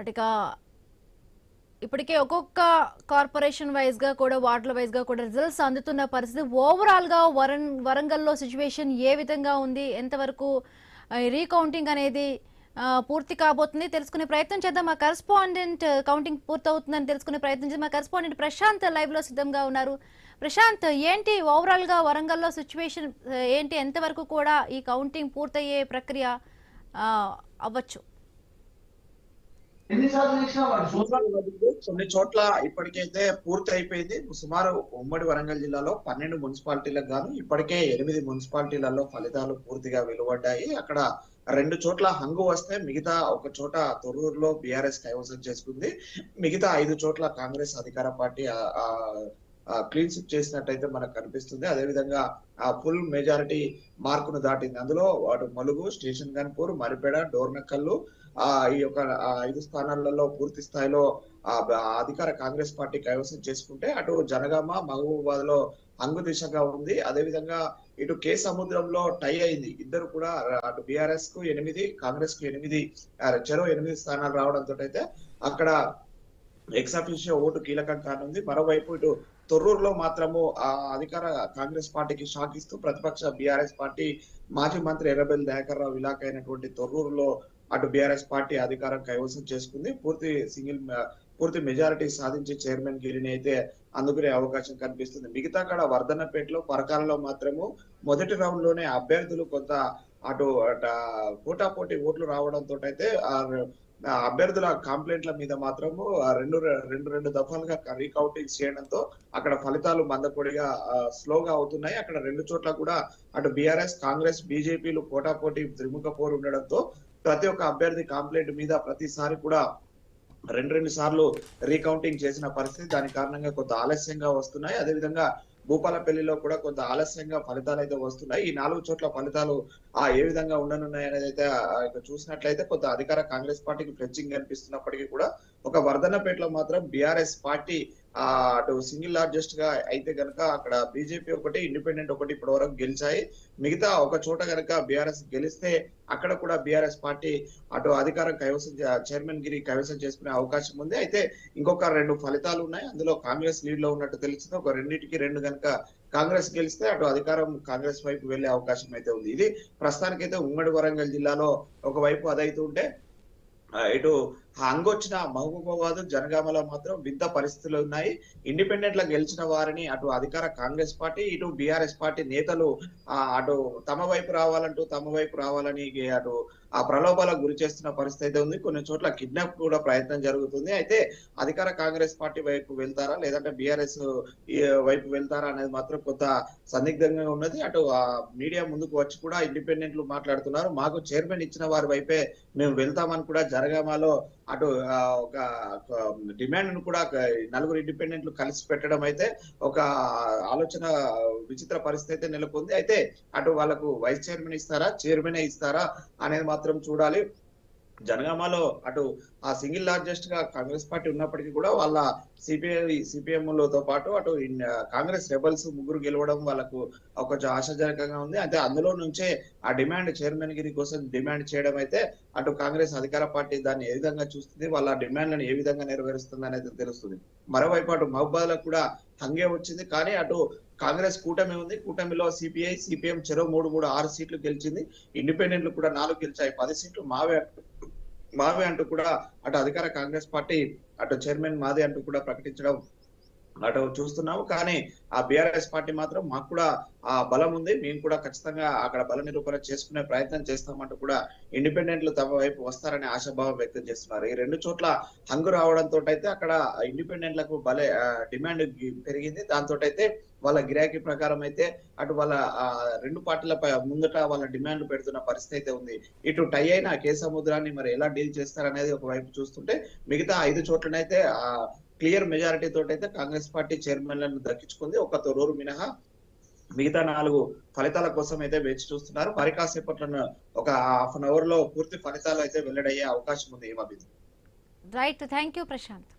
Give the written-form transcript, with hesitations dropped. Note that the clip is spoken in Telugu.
అటుగా ఇప్పటికే ఒక్కొక్క కార్పొరేషన్ వైజ్ గా కూడా వార్డుల వైజ్ గా కూడా రిజల్ట్స్ అందుతున్న పరిస్థితి ఓవరాల్ గా వరంగల్లో సిచ్యువేషన్ ఏ విధంగా ఉంది, ఎంతవరకు రీకౌంటింగ్ అనేది పూర్తి కాబోతుంది తెలుసుకునే ప్రయత్నం చేద్దాం. మా కరెస్పాండెంట్ కౌంటింగ్ పూర్తవుతుందని తెలుసుకునే ప్రయత్నం చేద్దాం. మా కరెస్పాండెంట్ ప్రశాంత్ లైవ్ లో సిద్ధంగా ఉన్నారు. ప్రశాంత్, ఏంటి ఓవరాల్ గా వరంగల్లో సిచ్యువేషన్ ఏంటి, ఎంతవరకు కూడా ఈ కౌంటింగ్ పూర్తయ్యే ప్రక్రియ అవ్వచ్చు? కొన్ని చోట్ల ఇప్పటికైతే పూర్తి అయిపోయింది. సుమారు ఉమ్మడి వరంగల్ జిల్లాలో 12 మున్సిపాలిటీలకు గాను ఇప్పటికే 8 మున్సిపాలిటీలలో ఫలితాలు పూర్తిగా వెలువడ్డాయి. అక్కడ 2 చోట్ల హంగు వస్తే మిగతా ఒక చోట తొర్రూరులో బీఆర్ఎస్ కైవసం చేసుకుంది. మిగతా 5 చోట్ల కాంగ్రెస్ అధికార పార్టీ క్లీన్ స్విప్ చేసినట్టయితే మనకు కనిపిస్తుంది. అదేవిధంగా ఆ ఫుల్ మెజారిటీ మార్కును దాటింది. అందులో అటు మలుగు, స్టేషన్ గన్పూర్, మరిపేడ, డోర్నకల్లు ఈ యొక్క 5 స్థానాలలో పూర్తి స్థాయిలో అధికార కాంగ్రెస్ పార్టీ కైవసం చేసుకుంటే, అటు జనగామ, మహబూబాబాద్ లో హంగు దిశగా ఉంది. అదేవిధంగా ఇటు కే సముద్రంలో టై అయింది. ఇద్దరు కూడా అటు బీఆర్ఎస్ కు 8, కాంగ్రెస్ కు 8 చెరో 8 స్థానాలు రావడంతో అయితే అక్కడ ఎక్సాఫిషియో ఓటు కీలకం కానుంది. మరోవైపు ఇటు తొర్రూరులో మాత్రము అధికార కాంగ్రెస్ పార్టీకి షాక్ ఇస్తూ ప్రతిపక్ష బీఆర్ఎస్ పార్టీ మాజీ మంత్రి ఎర్రబెల్లి దయాకర్ రావు ఇలాఖ అయినటువంటి తొర్రూరులో అటు బీఆర్ఎస్ పార్టీ అధికారం కైవసం చేసుకుంది. పూర్తి మెజారిటీ సాధించి చైర్మన్ గిరిని అయితే అందుకునే అవకాశం కనిపిస్తుంది. మిగతా కాడ వర్ధన్నపేటలో, పరకాలలో మాత్రము మొదటి రౌండ్ లోనే అభ్యర్థులు కొంత అటు పోటాపోటీ ఓట్లు రావడంతో అయితే అభ్యర్థుల కంప్లైంట్ల మీద మాత్రము రెండు దఫాలుగా రీకౌంటింగ్ చేయడంతో అక్కడ ఫలితాలు మందకొడిగా స్లోగా అవుతున్నాయి. అక్కడ 2 చోట్ల కూడా అటు బీఆర్ఎస్, కాంగ్రెస్, బీజేపీలు పోటాపోటీ త్రిముఖ పోరు ఉండడంతో ప్రతి ఒక్క అభ్యర్థి కంప్లైంట్ మీద ప్రతిసారి కూడా 2 సార్లు రీకౌంటింగ్ చేసిన పరిస్థితి. దాని కారణంగా కొంత ఆలస్యంగా వస్తున్నాయి. అదేవిధంగా భూపాలపల్లిలో కూడా కొంత ఆలస్యంగా ఫలితాలు అయితే వస్తున్నాయి. ఈ 4 చోట్ల ఫలితాలు ఏ విధంగా ఉండనున్నాయి అనేది అయితే చూసినట్లయితే కొంత అధికార కాంగ్రెస్ పార్టీకి ఫ్లెక్సింగ్ కనిపిస్తున్నప్పటికీ కూడా ఒక వర్ధన్నపేటలో మాత్రం బీఆర్ఎస్ పార్టీ అటు సింగిల్ లార్జెస్ట్ గా అయితే గనక అక్కడ బీజేపీ ఒకటి, ఇండిపెండెంట్ ఒకటి ఇప్పటి వరకు గెలిచాయి. మిగతా ఒక చోట గనక బీఆర్ఎస్ గెలిస్తే అక్కడ కూడా బీఆర్ఎస్ పార్టీ అటు అధికారం కైవసం చైర్మన్ గిరి కైవసం చేసుకునే అవకాశం ఉంది. అయితే ఇంకొక 2 ఫలితాలు ఉన్నాయి. అందులో కాంగ్రెస్ లీడ్ లో ఉన్నట్టు తెలిసింది. ఒక 2 గనక కాంగ్రెస్ గెలిస్తే అటు అధికారం కాంగ్రెస్ వైపు వెళ్లే అవకాశం అయితే ఉంది. ఇది ప్రస్తుతానికైతే ఉమ్మడి వరంగల్ జిల్లాలో ఒకవైపు అదైతుంటే ఇటు హంగొచ్చిన మహబూబాబాద్, జనగామలో మాత్రం వింత పరిస్థితులు ఉన్నాయి. ఇండిపెండెంట్ గా గెలిచిన వారిని అటు అధికార కాంగ్రెస్ పార్టీ, ఇటు బీఆర్ఎస్ పార్టీ నేతలు అటు తమ వైపు రావాలని అటు ఆ ప్రలోభాలకు గురి చేస్తున్న పరిస్థితి అయితే ఉంది. కొన్ని చోట్ల కిడ్నాప్ కూడా ప్రయత్నం జరుగుతుంది. అయితే అధికార కాంగ్రెస్ పార్టీ వైపు వెళ్తారా లేదంటే బీఆర్ఎస్ వైపు వెళ్తారా అనేది మాత్రం కొంత సందిగ్ధంగా ఉన్నది. అటు మీడియా ముందుకు వచ్చి కూడా ఇండిపెండెంట్లు మాట్లాడుతున్నారు. మాకు చైర్మన్ ఇచ్చిన వారి వైపే మేము వెళ్తామని కూడా జనగామలో అటు ఒక డిమాండ్ ను కూడా 4 ఇండిపెండెంట్లు కలిసి పెట్టడం అయితే ఒక ఆలోచన విచిత్ర పరిస్థితి అయితే నెలకొంది. అయితే అటు వాళ్ళకు వైస్ చైర్మన్ ఇస్తారా, చైర్మన్ ఇస్తారా అనేది మాత్రం చూడాలి. జనగామలో అటు ఆ సింగిల్ లార్జెస్ట్ గా కాంగ్రెస్ పార్టీ ఉన్నప్పటికీ కూడా వాళ్ళ సిపిఎంలతో పాటు అటు కాంగ్రెస్ రెబల్స్ 3 గెలవడం వాళ్ళకు ఒక ఆశాజనకంగా ఉంది. అయితే అందులో నుంచే ఆ డిమాండ్ చైర్మన్ గిరి కోసం డిమాండ్ చేయడం అయితే అటు కాంగ్రెస్ అధికార పార్టీ దాన్ని ఏ విధంగా చూస్తుంది, వాళ్ళ డిమాండ్లను ఏ విధంగా నెరవేరుస్తుంది అనేది తెలుస్తుంది. మరోవైపు అటు మహబూబాద్ లో కూడా హంగే వచ్చింది. కానీ అటు కాంగ్రెస్ కూటమి ఉంది. కూటమిలో సిపిఐ, సిపిఎం చెరో 6 సీట్లు గెలిచింది. ఇండిపెండెంట్లు కూడా 4 గెలిచాయి. 10 సీట్లు మావే అంటూ కూడా అటు అధికార కాంగ్రెస్ పార్టీ అటు చైర్మన్ మాదే అంటూ కూడా ప్రకటించడం అటు చూస్తున్నాము. కానీ ఆ బీఆర్ఎస్ పార్టీ మాత్రం మాకు కూడా ఆ బలం ఉంది, మేము కూడా ఖచ్చితంగా అక్కడ బల నిరూపణ చేసుకునే ప్రయత్నం చేస్తామంటూ కూడా ఇండిపెండెంట్లు తమ వైపు వస్తారనే ఆశాభావం వ్యక్తం చేస్తున్నారు. ఈ 2 చోట్ల హంగు రావడంతో అయితే అక్కడ ఇండిపెండెంట్లకు డిమాండ్ పెరిగింది. దాంతో అయితే వాళ్ళ గిరాకీ ప్రకారం అయితే అటు వాళ్ళ 2 పార్టీల ముందట వాళ్ళ డిమాండ్ పెడుతున్న పరిస్థితి అయితే ఉంది. ఇటు టై అయిన కే సముద్రాన్ని మరి ఎలా డీల్ చేస్తారనేది ఒకవైపు చూస్తుంటే మిగతా 5 చోట్లనైతే క్లియర్ మెజారిటీ తోటి అయితే కాంగ్రెస్ పార్టీ చైర్మన్లను దక్కించుకుంది. ఒక తొర్రూరు మినహా మిగతా 4 ఫలితాల కోసం అయితే వేచి చూస్తున్నారు. మరి కాసేపట్లను ఒక హాఫ్ అన్ అవర్ లో పూర్తి ఫలితాలు అయితే వెల్లడయ్యే అవకాశం ఉంది. Right, thank you Prashanth.